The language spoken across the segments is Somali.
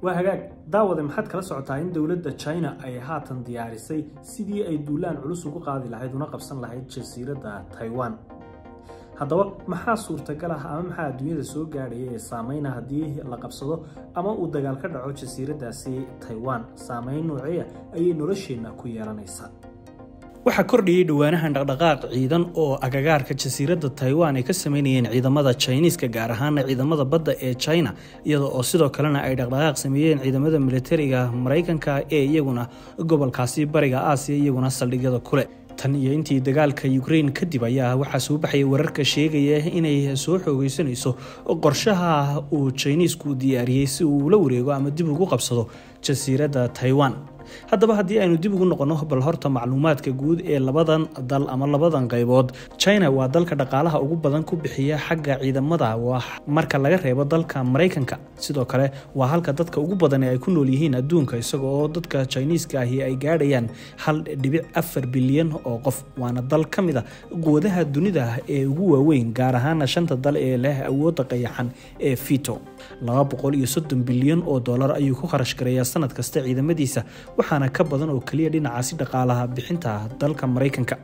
وهاجاج داود maxaad kala socotaa in dawladda China ay haatan diyaarisay sidii ay duulaan culus ugu qaadi lahayd una qabsan lahayd jasiiradda Taiwan haddaba maxaa suurtagal ah ama maxaa adduunyada soo gaadhay ee saameyn hadii la qabsado ama uu dagaal ka dhaco jasiiraddaasi Taiwan saameyn noocee ay nolosheena ku yeelanaysaa waxa kordhiyay dhawaanahan dhaqdhaqaaq ciidan oo agagaarka jasiiradda Taiwan ay ka sameeyeen ciidamada Chinese-ka gaar ahaan ciidamada badda ee China iyadoo oo sidoo kalena ay dhaqdhaqaaq sameeyeen ciidamada militariga Mareykanka ee iyaguna gobolkaasi bariga Aasiya iyaguna saldhigyada kule tan iyo intii dagaalka Ukraine kadib ayaa waxa soo baxay wararka sheegaya inay soo xoogeysanayso qorshaha uu Chinese-ku diyaariyay si uu la wareego ama dib ugu qabsado jasiiradda Taiwan haddaba haddii aynu dib ugu noqono bal horta macluumaadka guud ee labadan dal ama labadan qaybood China waa dalka dhaqaalaha ugu badan ku bixiya xagga ciidamada marka laga reebo dalka Mareykanka sidoo kale waa halka dadka ugu badan ay ku nool yihiin adduunka isagoo dadka Chinese-ka ahi ay gaadhayaan 1.4 bilyan oo qof waana dal kamid ah quwadaha dunida ee ugu waaweyn gaar ahaan shanta dal ee leh awoodda qayaxan ee fito 230 bilyan oo dollar ayuu ku kharash gareeyaa sanad kasta ciidamadiisa waxaana ka badan oo kaliya dhinacaasi dhaqaalaha bixinta dalka Mareykanka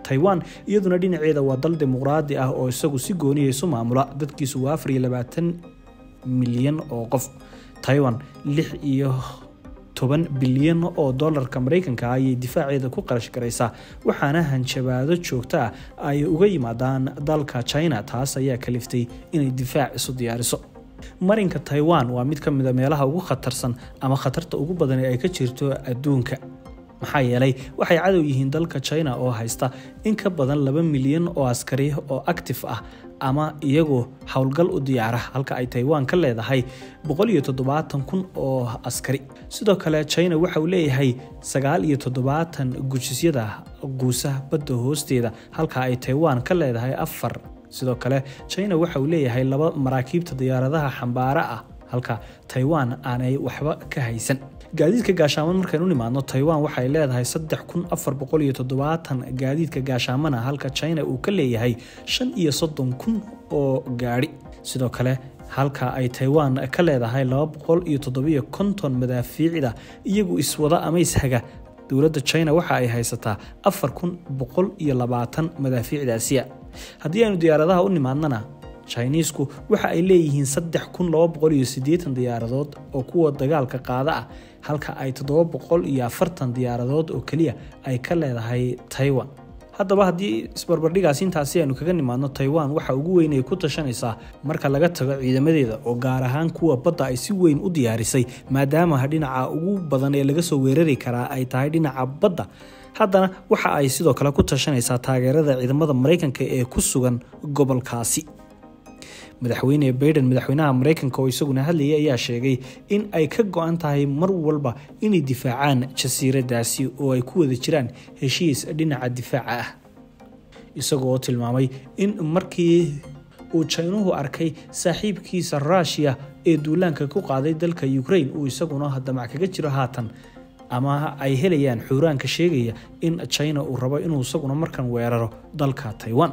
Taiwan iyaduna dhinaceeda waa dal dimuqraadi ah oo isagu si gooniyeyso maamula dadkiisu waa 24 milyan oo qof Taiwan 6 bilyan oo dollarka Mareykanka ayay difaaceeda ku qarash gareysaa waxaana hanjabaado joogto ah ay uga yimaadaan dalka China taas ayaa kaliftay inay difaac isu diyaariso marinka Taiwan waa mid ka mid ah meelaha ugu khatarsan ama khatarta ugu badan ee ay ka jirto adduunka maxaa yeelay waxay cadow yihiin dalka China oo haysta in ka badan 2 milyan oo askari oo active ah ama iyagoo hawlgal u diyaara halka ay Taiwan ka leedahay 170,000 oo askari sidoo kale China waxa uu leeyahay 79 gujisyada guusaha badda hoosteeda halka ay Taiwan ka leedahay 4 sidoo kale China waxa uu leeyahay 2 maraakiibta diyaaradaha xambaara ah halka Taiwan aanay waxba ka haysan gaadiidka gaashaaman markaan u nimaadno Taiwan waxa ay leedahay 3470 gaadiidka gaashaamana halka China uu ka leeyahay 35,000 oo gaari sidoo kale halka ay Taiwan ka leedahay 250 madaafiicda iyagu iswada ama ishaga dawladda China waxa ay haysataa 4120 madaafiicdaasi haddii aynu diyaaradaha u nimaadnana Chinese-ku waxa ay leeyihiin 3280 diyaaradood oo kuwa dagaalka qaada ah halka ay 740 diyaaradood oo kaliya ay ka leedahay Taiwan haddaba haddii isbarbardhigaas intaasi aynu kaga nimaadno Taiwan waxa ugu weyn ay ku tashanaysaa marka laga tago ciidamadeeda oo gaar ahaan kuwa badda ay si weyn u diyaarisay maadaama dhinaca ugu badan ee laga soo weerari karaa ay tahay dhinaca badda haddana waxa ay sidoo kale ku tashanaysaa taageerada ciidamada Mareykanka ee ku sugan gobolkaasi madaxweyne Biden madaxweynaha Mareykanka oo isaguna hadlayay ayaa sheegay in ay ka go'an tahay mar walba inay difaacaan jasiiraddaasi oo ay ku wada jiraan heshiis dhinaca difaaca ah isagoo tilmaamay in markii uu China arkay saaxiibkiisa Russia ee duulaanka ku qaaday dalka Ukraine uu isaguna damac kaga jiro haatan ama ay helayaan xuraanka sheegaya in China uu rabo inuu isaguna markan weeraro dalka Taiwan